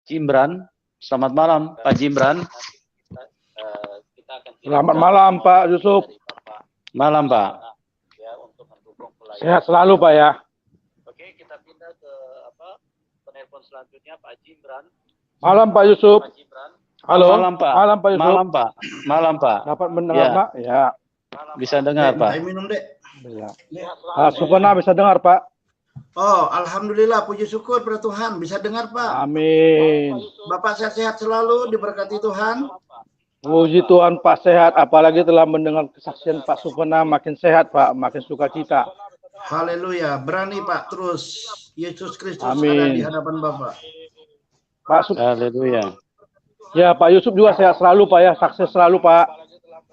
Jimran. Selamat malam, Pak Jimran. Selamat malam, Pak Yusuf. Malam, Pak. Sehat selalu, Pak ya. Oke, kita pindah ke penelpon selanjutnya, Pak Jimran. Malam, Pak Yusuf. Halo. Malam, Pak. Malam, Pak Yusuf. Malam, Pak. Malam, Pak. Dapat mendengar, Pak? Ya. Bisa dengar, Pak. Minum, Dek. Bisa. Supena bisa dengar, Pak. Oh, alhamdulillah, puji syukur pada Tuhan, bisa dengar, Pak. Amin. Bapak sehat-sehat selalu, diberkati Tuhan. Puji Tuhan, Pak sehat. Apalagi telah mendengar kesaksian Pak Supena, makin sehat, Pak, makin sukacita. Haleluya, berani Pak, terus Yesus Kristus Amin. ada di hadapan Bapak. Haleluya. Ya, Pak Yusuf juga sehat selalu, Pak ya, sukses selalu, Pak.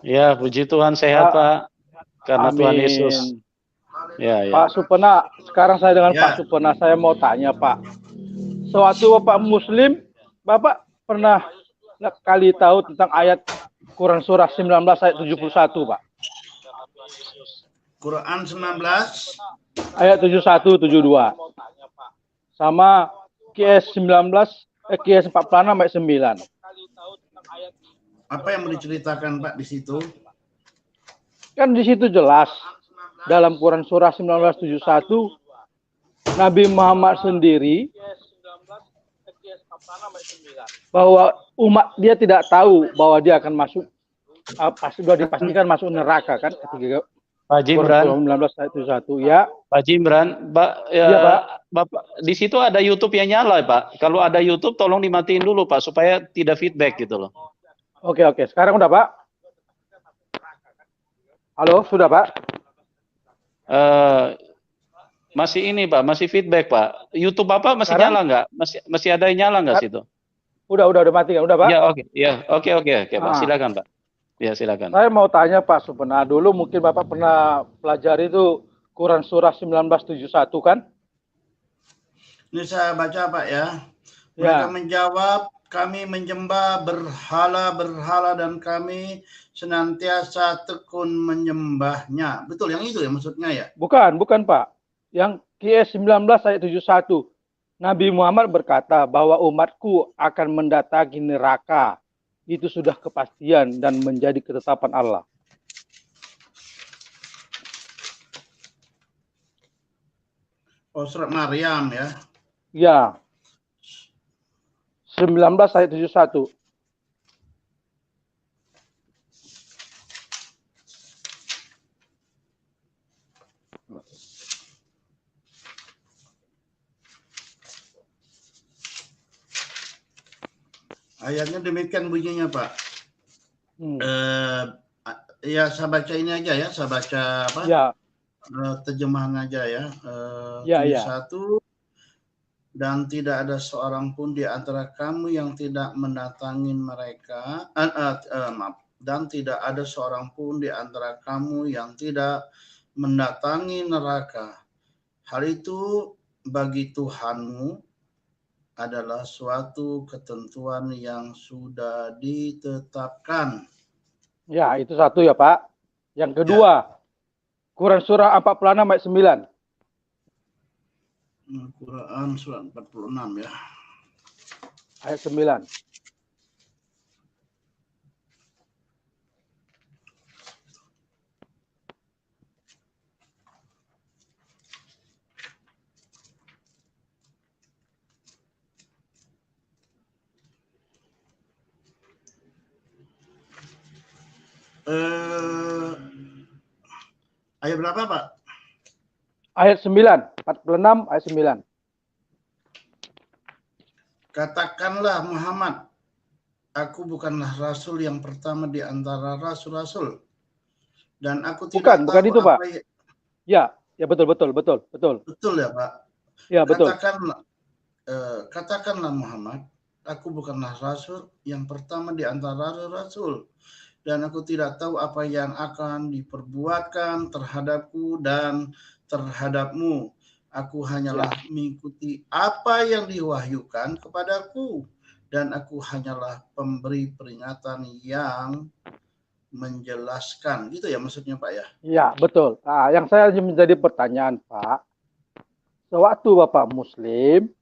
Ya, puji Tuhan sehat, Pak. Karena Amin. Tuhan Yesus. Ya, ya. Pak Supena, sekarang saya dengan Ya. Pak Supena, saya mau tanya, Pak. Sewaktu Bapak Muslim, Bapak pernah kali tahu tentang ayat Quran surah 19 ayat 71, Pak? Quran 19 Ayat 71, 72. Sama QS 19, QS 46 ayat 9. apa yang mau diceritakan Pak di situ? Kan di situ jelas dalam Quran surah 1971 Nabi Muhammad sendiri bahwa umat dia tidak tahu bahwa dia akan masuk, sudah dipastikan masuk neraka kan ketika Pak Jimran. Quran 19 ayat 71 ya. Pak Jimran, Iya, Pak. Bapak di situ ada YouTube yang nyala, Pak. Kalau ada YouTube tolong dimatiin dulu, Pak, supaya tidak feedback gitu loh. Oke. Sekarang udah, Pak? Halo, sudah, Pak? Masih ini, Pak, masih feedback, Pak. YouTube Bapak masih Sekarang? nyala nggak? Masih ada yang nyala nggak situ? Udah mati kan? Udah, Pak? Ya, oke. Ya, oke, Pak. Ah. Silakan, Pak. Ya, silakan. Saya mau tanya Pak Supena, dulu mungkin Bapak pernah pelajari itu Quran surah 1971 kan? Ini saya baca Pak ya. Ya. Mereka menjawab, kami menyembah berhala-berhala dan kami senantiasa tekun menyembahnya. Betul yang itu ya maksudnya ya? Bukan Pak. Yang QS 19 ayat 71. Nabi Muhammad berkata bahwa umatku akan mendatangi neraka. Itu sudah kepastian dan menjadi ketetapan Allah. Oh, surat Maryam ya. Ya. 19 ayat 71. Ayatnya demikian bunyinya Pak. Ya saya baca ini aja ya, saya baca apa? Ya. Terjemahan aja ya. Ya. 71. Dan tidak ada seorang pun di antara kamu yang tidak mendatangi mereka. Dan tidak ada seorang pun di antara kamu yang tidak mendatangi neraka. Hal itu bagi Tuhanmu adalah suatu ketentuan yang sudah ditetapkan. Ya, itu satu ya Pak. Yang kedua, Quran surah 46 ayat 9. Quran surat 46 ya. Ayat 9. Ayat berapa Pak? Ayat 9, 46 ayat 9. Katakanlah Muhammad, aku bukanlah rasul yang pertama di antara rasul-rasul. Dan aku tidak bukan itu Pak. Ya betul. Betul ya Pak. Ya betul. Katakanlah Muhammad, aku bukanlah rasul yang pertama di antara rasul. Dan aku tidak tahu apa yang akan diperbuatkan terhadapku dan terhadapmu. Aku hanyalah mengikuti apa yang diwahyukan kepadaku. Dan aku hanyalah pemberi peringatan yang menjelaskan. Gitu ya maksudnya Pak ya? Ya betul. Nah, yang saya menjadi pertanyaan Pak, sewaktu Bapak Muslim,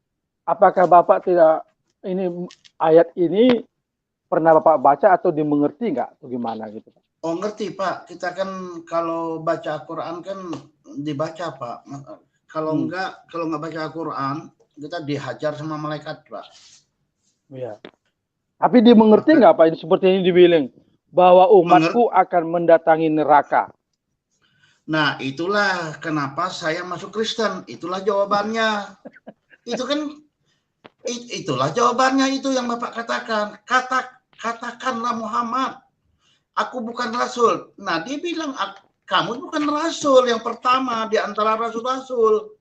apakah Bapak tidak ini ayat ini pernah Bapak baca atau dimengerti nggak? Atau gimana gitu, Pak? Oh ngerti Pak, kita kan kalau baca Al-Quran kan dibaca Pak. Kalau nggak baca Al-Quran, kita dihajar sama malaikat Pak. Iya. Tapi dimengerti nggak Pak? Ini seperti ini dibilang bahwa umatku akan mendatangi neraka. Nah itulah kenapa saya masuk Kristen. Itulah jawabannya. Itulah jawabannya itu yang Bapak katakan. Katakanlah Muhammad, aku bukan rasul. Nah, dia bilang, kamu bukan rasul yang pertama di antara rasul-rasul.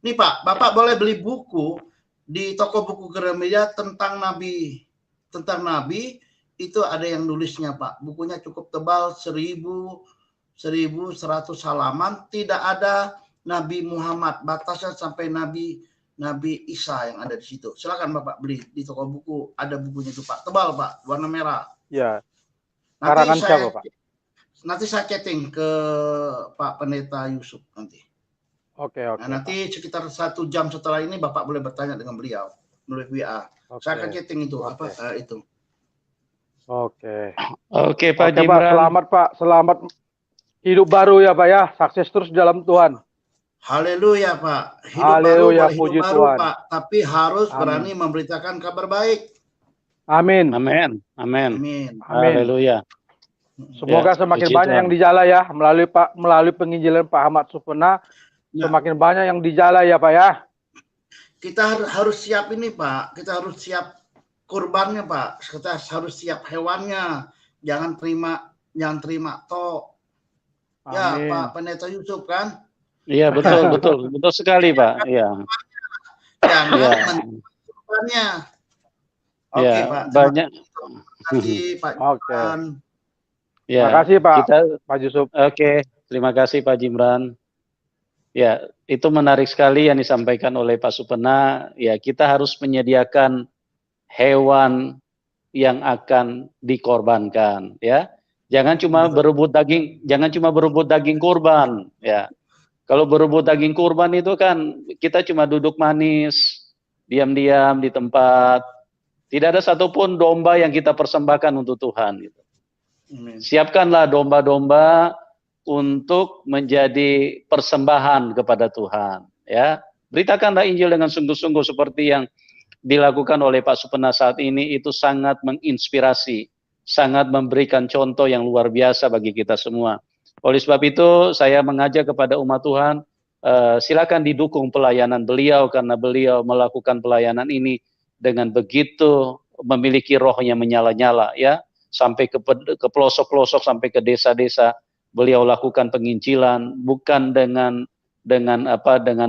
Nih Pak, Bapak boleh beli buku di toko buku Gramedia tentang Nabi. Tentang Nabi, itu ada yang nulisnya Pak. Bukunya cukup tebal, 1100 halaman. Tidak ada Nabi Muhammad, batasnya sampai Nabi Isa yang ada di situ. Silakan Bapak beli di toko buku, ada bukunya itu Pak. Tebal Pak, warna merah. Ya. Karangan siapa Pak? Nanti saya chatting ke Pak Pendeta Yusuf nanti. Oke. Nah, nanti sekitar 1 jam setelah ini Bapak boleh bertanya dengan beliau melalui WA. Saya akan chatting itu itu. Oke Pak Jimran. Pak, selamat Pak, selamat hidup baru ya Pak ya, sukses terus dalam Tuhan. Haleluya Pak. Haleluya, puji hidup baru Tuhan. Pak, tapi harus berani memberitakan kabar baik. Amin. Haleluya. Semoga semakin banyak yang dijala ya, melalui penginjilan Pak Ahmad Supena, semakin banyak yang dijala ya Pak ya. Kita harus siap ini Pak, kita harus siap kurbannya Pak, kita harus siap hewannya, jangan terima toh. Ya Pak Pendeta Yusuf kan? Iya betul sekali Pak. Iya. Jangan kurbannya. Oke Pak. Banyak. Pak. Oke. Ya, terima kasih Pak Yusuf. Oke, terima kasih Pak Jimran. Ya, itu menarik sekali yang disampaikan oleh Pak Supena. Ya, kita harus menyediakan hewan yang akan dikorbankan, ya. Jangan cuma berebut daging kurban, ya. Kalau berebut daging kurban itu kan kita cuma duduk manis, diam-diam di tempat. Tidak ada satupun domba yang kita persembahkan untuk Tuhan. Gitu. Siapkanlah domba-domba untuk menjadi persembahan kepada Tuhan. Ya, beritakanlah Injil dengan sungguh-sungguh seperti yang dilakukan oleh Pak Supena saat ini. Itu sangat menginspirasi, sangat memberikan contoh yang luar biasa bagi kita semua. Oleh sebab itu, saya mengajak kepada umat Tuhan, silakan didukung pelayanan beliau, karena beliau melakukan pelayanan ini dengan begitu memiliki roh yang menyala-nyala, ya, sampai ke pelosok-pelosok, sampai ke desa-desa. Beliau lakukan penginjilan bukan dengan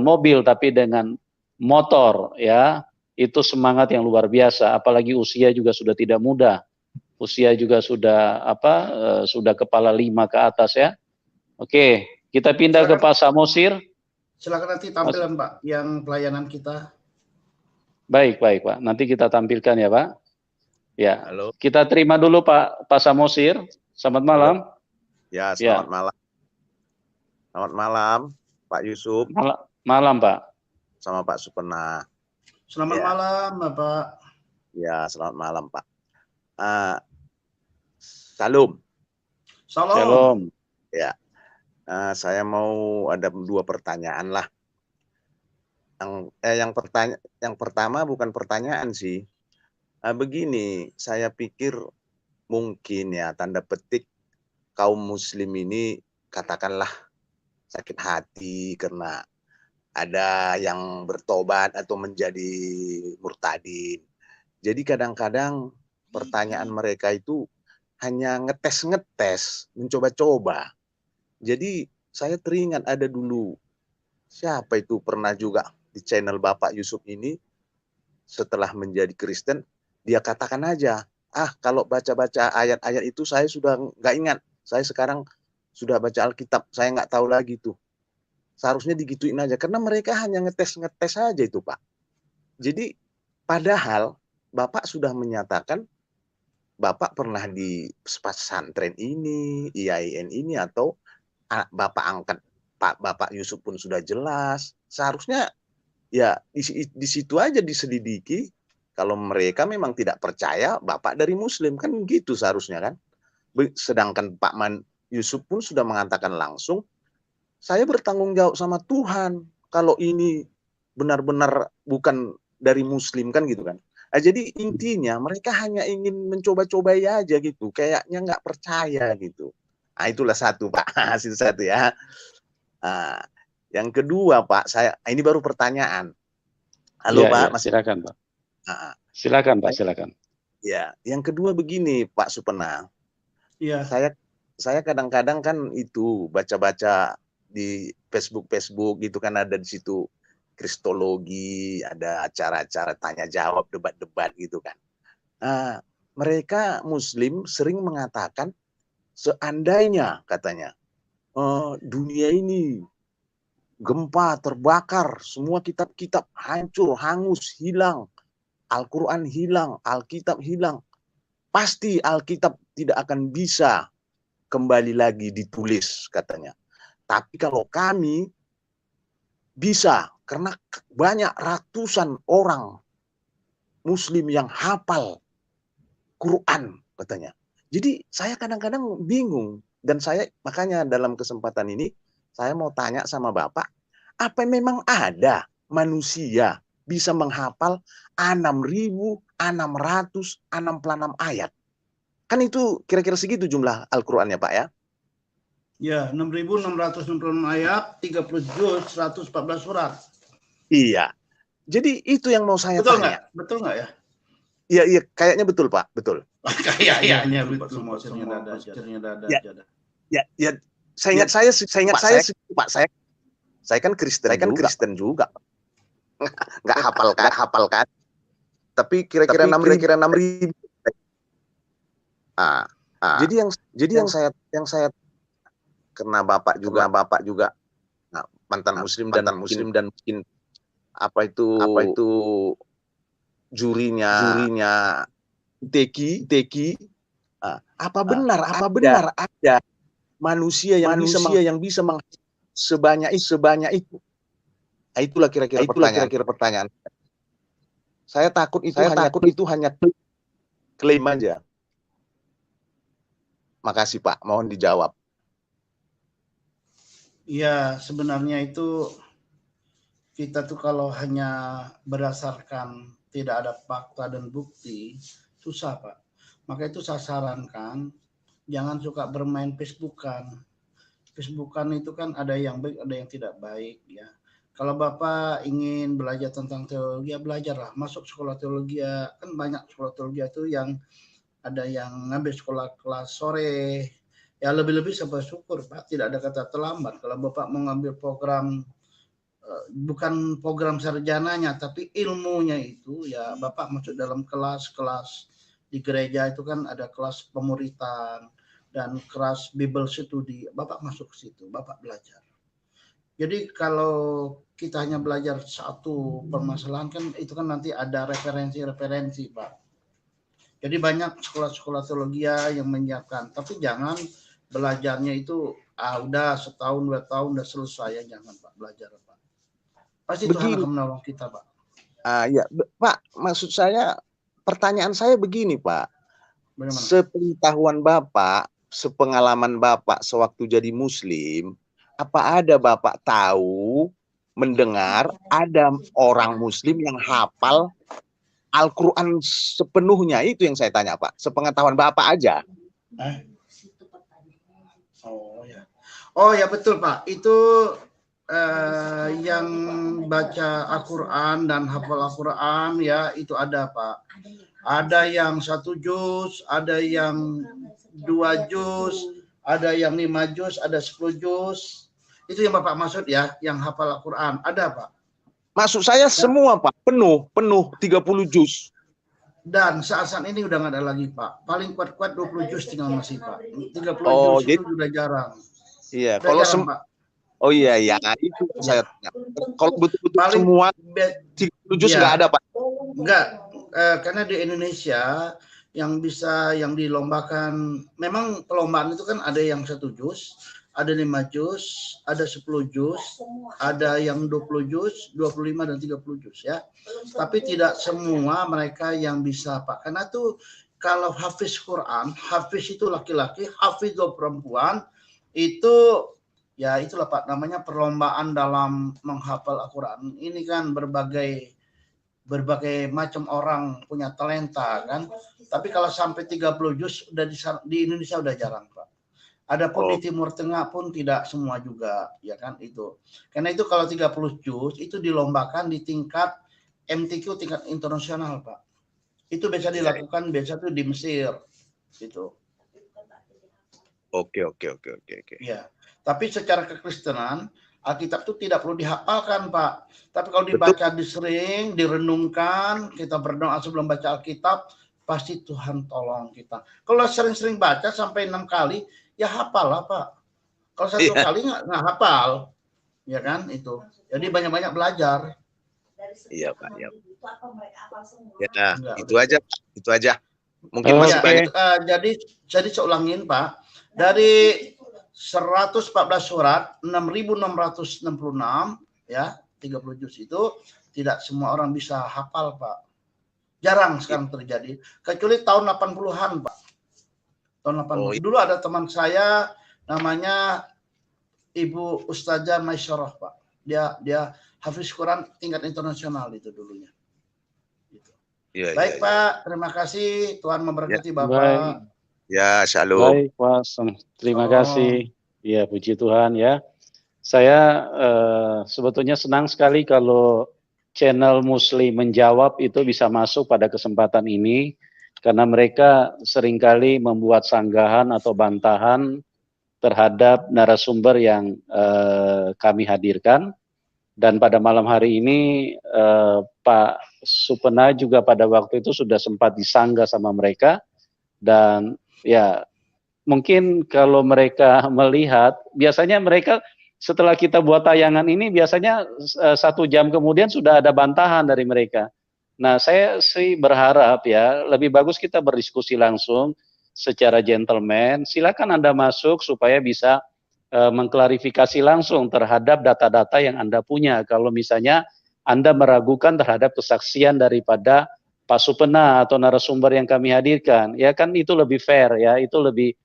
mobil, tapi dengan motor, ya. Itu semangat yang luar biasa. Apalagi usia juga sudah tidak muda, usia juga sudah sudah kepala 5 ke atas, ya. Oke, kita pindah ke Pak Samosir. Silakan nanti tampilan Pak yang pelayanan kita. Baik Pak. Nanti kita tampilkan ya Pak. Ya. Halo. Kita terima dulu Pak Samosir. Selamat malam. Ya, selamat malam. Selamat malam Pak Yusuf. Malam Pak. Sama Pak Supena. Selamat malam Bapak. Ya, selamat malam Pak. Salam. Shalom. Ya. Saya mau ada 2 pertanyaan lah. Yang pertama bukan pertanyaan sih. Begini, saya pikir mungkin ya tanda petik kaum muslim ini katakanlah sakit hati karena ada yang bertobat atau menjadi murtadin. Jadi kadang-kadang pertanyaan mereka itu hanya ngetes, mencoba-coba. Jadi saya teringat ada dulu, siapa itu pernah juga di channel Bapak Yusuf ini, setelah menjadi Kristen, dia katakan aja, kalau baca-baca ayat-ayat itu saya sudah nggak ingat, saya sekarang sudah baca Alkitab, saya nggak tahu lagi tuh. Seharusnya digituin aja, karena mereka hanya ngetes aja itu Pak. Jadi padahal Bapak sudah menyatakan, Bapak pernah di pesantren ini, IAIN ini, atau Bapak angkat Bapak Yusuf pun sudah jelas. Seharusnya ya di situ aja diselidiki, Kalau mereka memang tidak percaya Bapak dari Muslim, kan gitu seharusnya kan. Sedangkan Pak Yusuf pun sudah mengatakan langsung, saya bertanggung jawab sama Tuhan kalau ini benar-benar bukan dari Muslim, kan gitu kan. Nah, jadi intinya mereka hanya ingin mencoba-cobai aja gitu, kayaknya nggak percaya gitu. Nah, itulah satu Pak, hasil satu ya. Nah, yang kedua Pak, ini baru pertanyaan. Halo Ya, Pak, ya, masih. silakan Pak. Nah, Silakan Pak, silakan. ya, yang kedua begini Pak Supena. Iya. Saya kadang-kadang kan itu baca-baca di Facebook gitu kan, ada di situ kristologi, ada acara-acara tanya jawab, debat-debat gitu kan. Nah, mereka Muslim sering mengatakan seandainya katanya dunia ini gempa, terbakar, semua kitab-kitab hancur, hangus, hilang, Al-Quran hilang, Alkitab hilang, pasti Alkitab tidak akan bisa kembali lagi ditulis katanya. Tapi kalau kami bisa, karena banyak ratusan orang Muslim yang hafal Quran katanya. Jadi saya kadang-kadang bingung, dan saya makanya dalam kesempatan ini saya mau tanya sama Bapak, apa memang ada manusia bisa menghafal 6.666 ayat? Kan itu kira-kira segitu jumlah Al-Qur'annya Pak ya? Ya, 6.666 ayat, 30 juz, 114 surat. Iya. Jadi itu yang mau saya Betul tanya. nggak? Betul nggak ya? Iya, iya, kayaknya betul Pak, betul. Kayaknya betul. Semua pasirnya dada. Ya, saya ingat Pak, saya kan Kristen juga. Nggak hafal kan. Tapi kira-kira 6.000. Jadi yang saya karena Bapak juga mantan Muslim dan mungkin apa itu jurinya teki. Apa benar ada manusia yang bisa sebanyak itu? Nah, itulah kira-kira pertanyaan. Saya takut itu hanya klaim aja. Makasih Pak, mohon dijawab. Ya, sebenarnya itu kita tuh kalau hanya berdasarkan tidak ada fakta dan bukti, susah Pak. Maka itu saya sarankan, jangan suka bermain Facebookan. Facebookan itu kan ada yang baik, ada yang tidak baik ya. Kalau Bapak ingin belajar tentang teologi, ya belajarlah. Masuk sekolah teologi, kan banyak sekolah teologi itu yang ada yang ngambil sekolah kelas sore. Ya lebih-lebih saya bersyukur Pak, tidak ada kata terlambat. Kalau Bapak mau ngambil program, bukan program sarjananya, tapi ilmunya itu, ya Bapak masuk dalam kelas-kelas di gereja itu kan ada kelas pemuritan dan kelas Bible Study. Bapak masuk ke situ, Bapak belajar. Jadi kalau kita hanya belajar satu permasalahan kan itu kan nanti ada referensi-referensi Pak. Jadi banyak sekolah-sekolah teologi yang menyiapkan, tapi jangan belajarnya itu udah setahun 2 tahun udah selesai, ya jangan Pak belajar Pak. Pasti Tuhan akan menolong kita Pak. Ya Pak, maksud saya, pertanyaan saya begini Pak. Bagaimana? Sepengetahuan Bapak, sepengalaman Bapak sewaktu jadi Muslim, apa ada Bapak tahu, mendengar ada orang Muslim yang hafal Al-Quran sepenuhnya? Itu yang saya tanya Pak, sepengetahuan Bapak aja. Oh ya betul Pak, itu yang baca Al-Quran dan hafal Al-Quran ya itu ada Pak. Ada yang 1 juz, ada yang 2 juz, ada yang 5 juz, ada 10 juz. Itu yang Bapak maksud ya, yang hafal Al-Quran. Ada Pak. Maksud saya semua Pak, penuh 30 juz. Dan saat-saat ini udah nggak ada lagi Pak. Paling kuat-kuat 20 juz tinggal masih Pak. 30 juz itu udah jarang. Iya, kalau Pak. Oh iya, itu saya tanya. Kalau betul-betul semua 30 juz nggak ada Pak? Enggak, karena di Indonesia yang dilombakan, memang perlombaan itu kan ada yang 1 juz, ada 5 juz, ada 10 juz, ada yang 20 juz, 25 dan 30 juz ya. Tapi tidak semua mereka yang bisa Pak. Karena tuh kalau hafiz Quran, hafiz itu laki-laki, hafiz itu perempuan, itu ya itulah Pak namanya perlombaan dalam menghafal Al-Quran. Ini kan berbagai macam orang punya talenta kan. Tapi kalau sampai 30 juz udah di Indonesia udah jarang Pak. Adapun di Timur Tengah pun tidak semua juga, ya kan itu. Karena itu kalau 30 juz itu dilombakan di tingkat MTQ tingkat internasional, Pak. Itu biasa dilakukan biasa tuh di Mesir, gitu. Oke. Ya, tapi secara kekristenan Alkitab itu tidak perlu dihafalkan, Pak. Tapi kalau dibaca disering, direnungkan, kita berdoa sebelum baca Alkitab, pasti Tuhan tolong kita. Kalau sering-sering baca sampai 6 kali, ya hafal lah Pak. Kalau 1 kali nggak hafal, ya kan itu. Jadi banyak-banyak belajar. Iya Pak. Ya, itu aja. Mungkin masih banyak. Jadi saya ulangin Pak. Dari 114 surat, 6.666 ya, 30 juz itu tidak semua orang bisa hafal Pak. Jarang sekarang terjadi. Kecuali tahun 80-an Pak. Tahun 80. Dulu ada teman saya namanya Ibu Ustazah Maisyarah Pak. Dia hafiz Quran tingkat internasional itu dulunya. Gitu. Baik Pak, terima kasih. Tuhan memberkati Bapak. Baik. Ya, shalom. Baik Pak, terima kasih. Ya, puji Tuhan ya. Saya sebetulnya senang sekali kalau channel Muslim menjawab itu bisa masuk pada kesempatan ini. Karena mereka seringkali membuat sanggahan atau bantahan terhadap narasumber yang kami hadirkan. Dan pada malam hari ini Pak Supena juga pada waktu itu sudah sempat disanggah sama mereka. Dan ya mungkin kalau mereka melihat, biasanya mereka setelah kita buat tayangan ini biasanya 1 jam kemudian sudah ada bantahan dari mereka. Nah, saya sih berharap ya, lebih bagus kita berdiskusi langsung secara gentleman. Silakan Anda masuk supaya bisa mengklarifikasi langsung terhadap data-data yang Anda punya. Kalau misalnya Anda meragukan terhadap kesaksian daripada Pak Supena atau narasumber yang kami hadirkan, ya kan itu lebih fair ya, itu lebih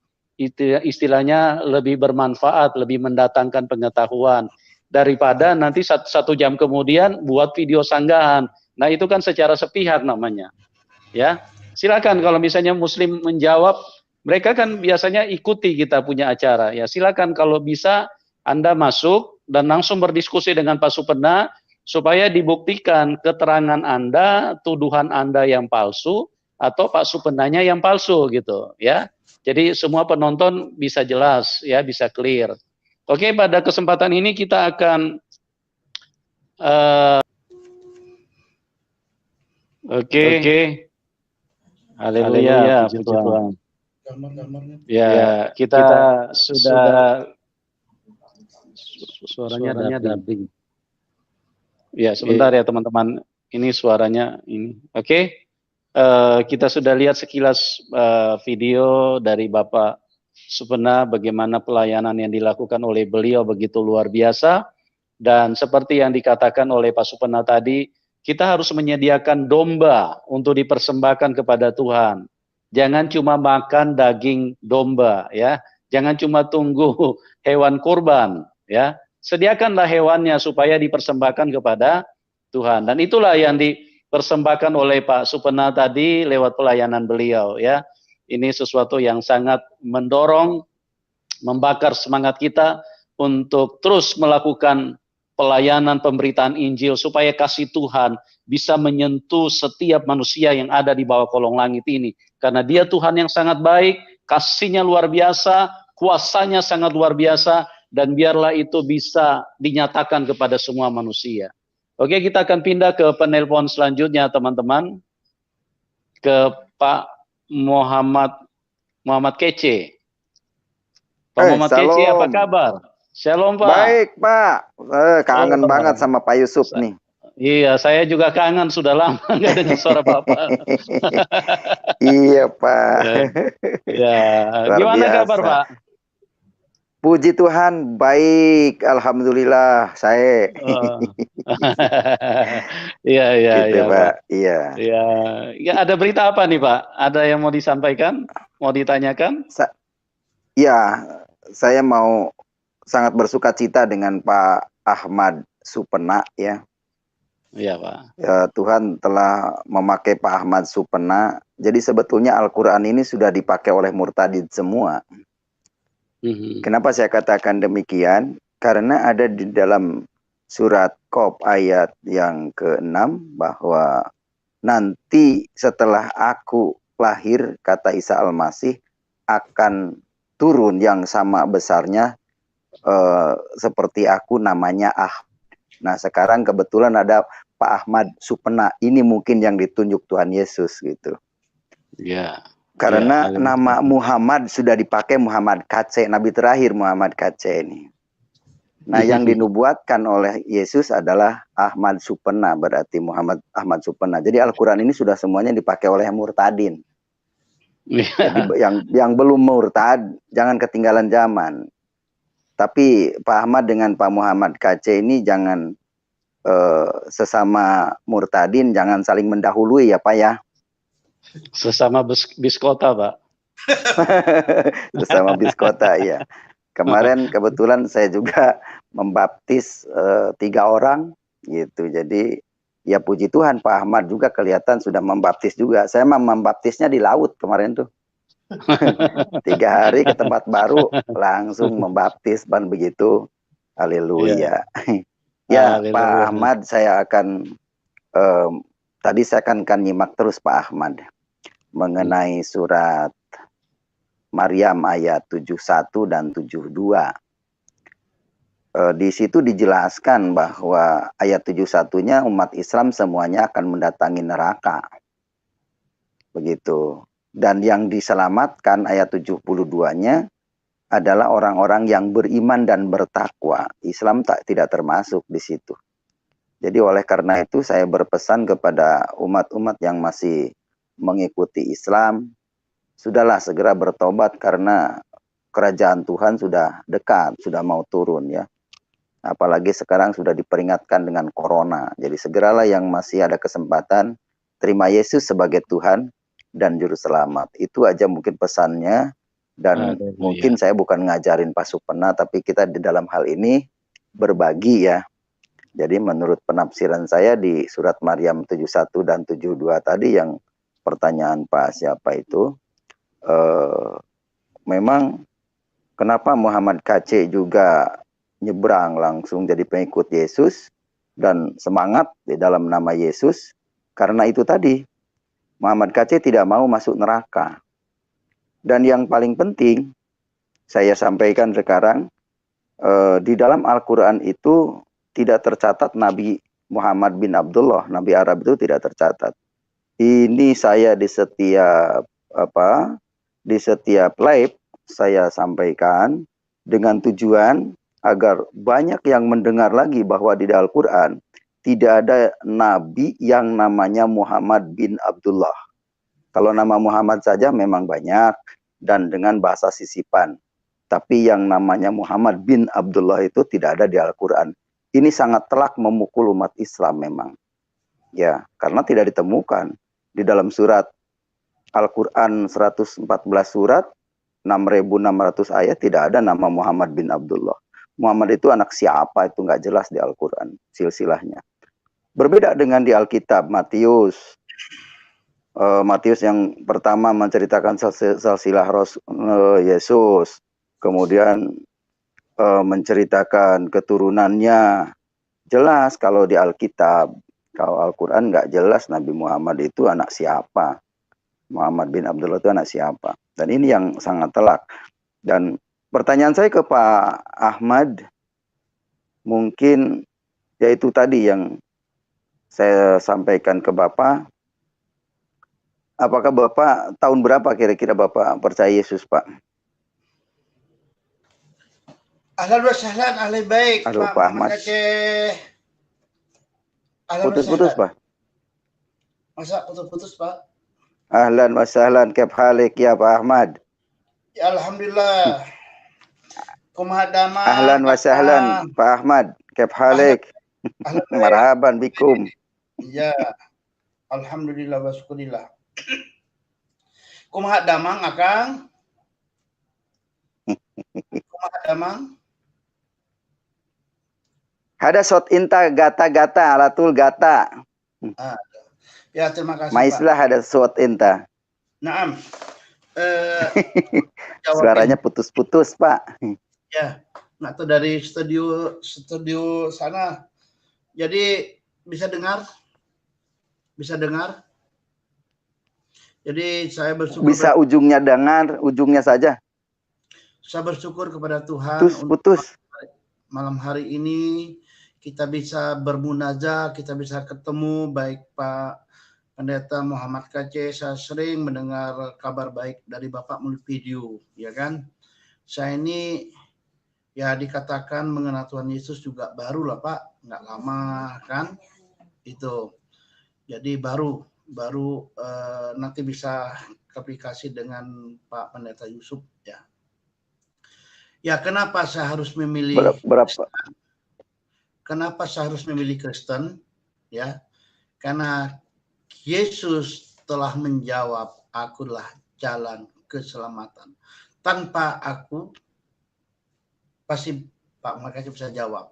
istilahnya lebih bermanfaat, lebih mendatangkan pengetahuan daripada nanti 1 jam kemudian buat video sanggahan. Nah, itu kan secara sepihak namanya. Ya. Silakan kalau misalnya Muslim menjawab, mereka kan biasanya ikuti kita punya acara. Ya, silakan kalau bisa Anda masuk dan langsung berdiskusi dengan Pak Supena supaya dibuktikan keterangan Anda, tuduhan Anda yang palsu atau Pak Supenanya yang palsu gitu, ya. Jadi semua penonton bisa jelas ya, bisa clear. Oke, pada kesempatan ini kita akan Oke. Haleluya, puji Tuhan. Ya, kita sudah suaranya dubbing. Ya, sebentar ya teman-teman. Ini suaranya ini. Oke. Kita sudah lihat sekilas video dari Bapak Supena bagaimana pelayanan yang dilakukan oleh beliau begitu luar biasa. Dan seperti yang dikatakan oleh Pak Supena tadi, kita harus menyediakan domba untuk dipersembahkan kepada Tuhan. Jangan cuma makan daging domba ya. Jangan cuma tunggu hewan kurban ya. Sediakanlah hewannya supaya dipersembahkan kepada Tuhan. Dan itulah yang dipersembahkan oleh Pak Supena tadi lewat pelayanan beliau ya. Ini sesuatu yang sangat mendorong, membakar semangat kita untuk terus melakukan pelayanan pemberitaan Injil supaya kasih Tuhan bisa menyentuh setiap manusia yang ada di bawah kolong langit ini. Karena Dia Tuhan yang sangat baik, kasih-Nya luar biasa, kuasa-Nya sangat luar biasa, dan biarlah itu bisa dinyatakan kepada semua manusia. Oke, kita akan pindah ke penelpon selanjutnya teman-teman, ke Pak Muhammad Kece. Pak Muhammad Kece, apa kabar? Shalom Pak. Baik Pak, kangen banget sama Pak Yusuf nih. Iya, saya juga kangen, sudah lama nggak dengar suara Bapak. Iya Pak. Ya, gimana kabar Pak? Puji Tuhan, baik. Alhamdulillah, saya. Oh. Iya, iya, Gitu, iya, Pak. Pak. Iya. Ya, ya ada berita apa nih, Pak? Ada yang mau disampaikan? Mau ditanyakan? Ya, saya mau sangat bersuka cita dengan Pak Ahmad Supena ya. Iya, Pak. Ya, Tuhan telah memakai Pak Ahmad Supena. Jadi sebetulnya Al-Quran ini sudah dipakai oleh murtadin semua. Kenapa saya katakan demikian? Karena ada di dalam surat Qaf ayat yang ke-6 bahwa nanti setelah aku lahir, kata Isa Al-Masih, akan turun yang sama besarnya seperti aku, namanya Nah, sekarang kebetulan ada Pak Ahmad Supena. Ini mungkin yang ditunjuk Tuhan Yesus gitu. Ya. Karena Ya, nama Muhammad sudah dipakai Muhammad KC, Nabi terakhir Muhammad KC ini. Nah, yang dinubuatkan oleh Yesus adalah Ahmad Supena, berarti Muhammad Ahmad Supena. Jadi Al-Quran ini sudah semuanya dipakai oleh murtadin. Jadi yang belum murtad, jangan ketinggalan zaman. Tapi Pak Ahmad dengan Pak Muhammad KC ini jangan sesama murtadin, jangan saling mendahului ya Pak ya. Sesama biskota, Pak. Sesama biskota, ya. Kemarin kebetulan saya juga membaptis 3 orang gitu. Jadi ya puji Tuhan Pak Ahmad juga kelihatan sudah membaptis juga. Saya membaptisnya di laut kemarin tuh. 3 hari ke tempat baru langsung membaptis ban begitu. Haleluya. Ya, Haleluya. Pak Ahmad, saya akan tadi saya akan nyimak terus Pak Ahmad mengenai surat Maryam ayat 71 dan 72. Di situ dijelaskan bahwa ayat 71-nya umat Islam semuanya akan mendatangi neraka. Begitu. Dan yang diselamatkan ayat 72-nya adalah orang-orang yang beriman dan bertakwa. Islam tidak termasuk di situ. Jadi oleh karena itu saya berpesan kepada umat-umat yang masih mengikuti Islam, sudahlah segera bertobat karena kerajaan Tuhan sudah dekat, sudah mau turun ya. Apalagi sekarang sudah diperingatkan dengan corona. Jadi segeralah yang masih ada kesempatan terima Yesus sebagai Tuhan dan juru selamat. Itu aja mungkin pesannya. Dan mungkin saya bukan ngajarin Pak Supena, tapi kita di dalam hal ini berbagi ya. Jadi menurut penafsiran saya di surat Maryam 71 dan 72 tadi yang pertanyaan Pak siapa itu, memang kenapa Muhammad KC juga nyebrang langsung jadi pengikut Yesus dan semangat di dalam nama Yesus, karena itu tadi Muhammad KC tidak mau masuk neraka. Dan yang paling penting saya sampaikan sekarang, di dalam Al-Quran itu tidak tercatat Nabi Muhammad bin Abdullah, Nabi Arab itu tidak tercatat. Ini saya di setiap live saya sampaikan dengan tujuan agar banyak yang mendengar lagi bahwa di Al-Quran tidak ada nabi yang namanya Muhammad bin Abdullah. Kalau nama Muhammad saja memang banyak dan dengan bahasa sisipan. Tapi yang namanya Muhammad bin Abdullah itu tidak ada di Al-Quran. Ini sangat telak memukul umat Islam memang. Ya, karena tidak ditemukan. Di dalam surat Al-Quran 114 surat, 6.600 ayat tidak ada nama Muhammad bin Abdullah. Muhammad itu anak siapa itu nggak jelas di Al-Quran silsilahnya. Berbeda dengan di Alkitab Matius. Matius yang pertama menceritakan silsilah Yesus. Kemudian menceritakan keturunannya. Jelas kalau di Alkitab, kalau Al-Quran nggak jelas Nabi Muhammad itu anak siapa. Muhammad bin Abdullah itu anak siapa. Dan ini yang sangat telak. Dan pertanyaan saya ke Pak Ahmad, mungkin yaitu tadi yang saya sampaikan ke Bapak. Apakah Bapak tahun berapa kira-kira Bapak percaya Yesus, Pak? Ahlan wa sahlan, ahli baik. Aduh, Pak Ahmad. Putus-putus, Pak. Masa putus-putus, Pak? Ahlan wa sahlan, kaif halik ya Pak Ahmad? Ya, alhamdulillah. Kumaha damang. Ahlan wa sahlan Pak Ahmad. Kep halik. Marhaban bikum. Ya. Alhamdulillah wa syukurillah. Kumaha damang Akang? Kumaha damang? Ada sot inta gata-gata alatul gata. Ya, terima kasih Maislah Pak. ada sot inta. Naam. Suaranya putus-putus, Pak. Ya, nggak tahu dari studio sana. Jadi bisa dengar? Bisa dengar? Jadi saya bersyukur. Bisa ujungnya dengar, ujungnya saja. Saya bersyukur kepada Tuhan Putus. Malam hari ini kita bisa bermunajat, kita bisa ketemu baik Pak Pendeta Muhammad KC. Saya sering mendengar kabar baik dari Bapak melalui video, ya kan? Saya ini ya dikatakan mengenal Tuhan Yesus juga baru lah Pak, nggak lama kan? Itu. Jadi baru nanti bisa aplikasi dengan Pak Pendeta Yusuf ya. Ya, kenapa saya harus memilih berapa? Kenapa saya harus memilih Kristen? Ya, karena Yesus telah menjawab, akulah jalan keselamatan. Tanpa aku, pasti Pak Makasih bisa jawab.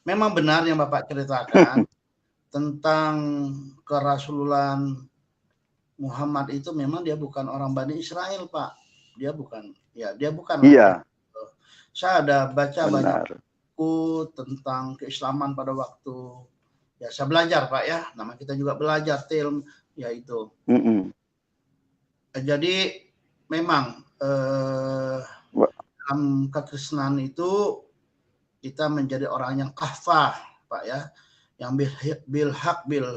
Memang benar yang Bapak ceritakan tentang kerasulan Muhammad itu, memang dia bukan orang Bani Israel, Pak. Dia bukan. Iya. Saya ada baca banyak buku tentang keislaman pada waktu ya saya belajar Pak ya, nama kita juga belajar ya itu. Jadi memang dalam kekristenan itu kita menjadi orang yang kafah Pak ya, yang bil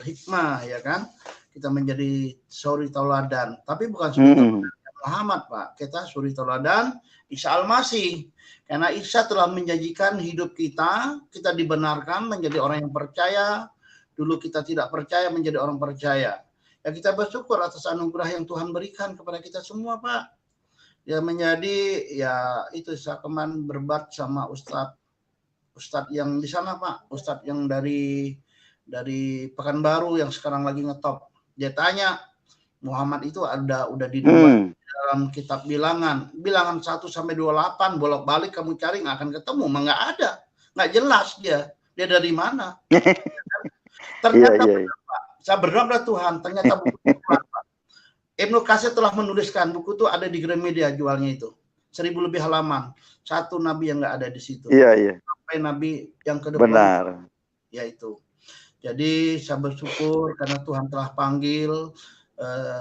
hikmah ya kan, kita menjadi suri tauladan, tapi bukan suri tauladan Muhammad Pak, kita suri tauladan Isa Al-Masih. Karena Isa telah menjanjikan hidup kita dibenarkan menjadi orang yang percaya. Dulu kita tidak percaya menjadi orang percaya. Ya kita bersyukur atas anugerah yang Tuhan berikan kepada kita semua, Pak. Ya menjadi, ya itu saya kemarin berbat sama Ustadz yang di sana, Pak. Ustadz yang dari Pekanbaru yang sekarang lagi ngetop. Dia tanya, Muhammad itu udah di dalam kitab bilangan 1 sampai 28 bolak-balik kamu cari nggak akan ketemu, nggak ada, nggak jelas dia dari mana. Ternyata Pak, saya berdoa pada Tuhan, ternyata buku itu Pak. Ibnu Katsir telah menuliskan buku itu ada di Gramedia jualnya itu 1000 lebih halaman, satu nabi yang nggak ada di situ. Iya. Sampai nabi yang kedua. Benar. Ya itu. Jadi saya bersyukur karena Tuhan telah panggil.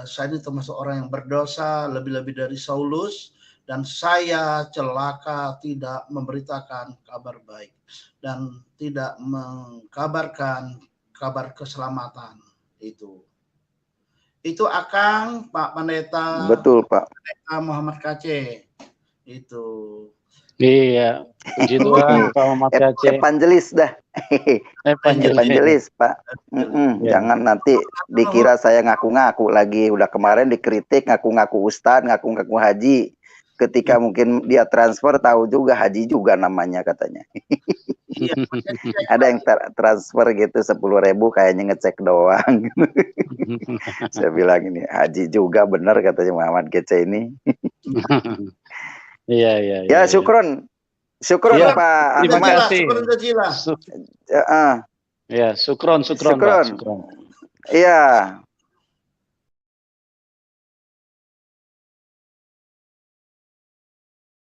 Saya ini termasuk orang yang berdosa lebih-lebih dari Saulus, dan saya celaka tidak memberitakan kabar baik dan tidak mengkabarkan kabar keselamatan itu Akang Pak Pendeta. Betul Pak. Pendeta Muhammad KC itu. Iya, puji Tuhan Pak Muhammad KC. Evangelis dah. Evangelis Pak. Jangan nanti dikira saya ngaku-ngaku lagi. Udah kemarin dikritik ngaku-ngaku ustadz, ngaku-ngaku haji. Ketika mungkin dia transfer, tahu juga haji juga namanya katanya. Ada yang transfer gitu 10.000 kayaknya ngecek doang. Saya bilang ini haji juga bener katanya Muhammad KC ini. Iya. Ya, syukron ya, Pak. Terima kasih. Syukron. Ya, syukron. Iya.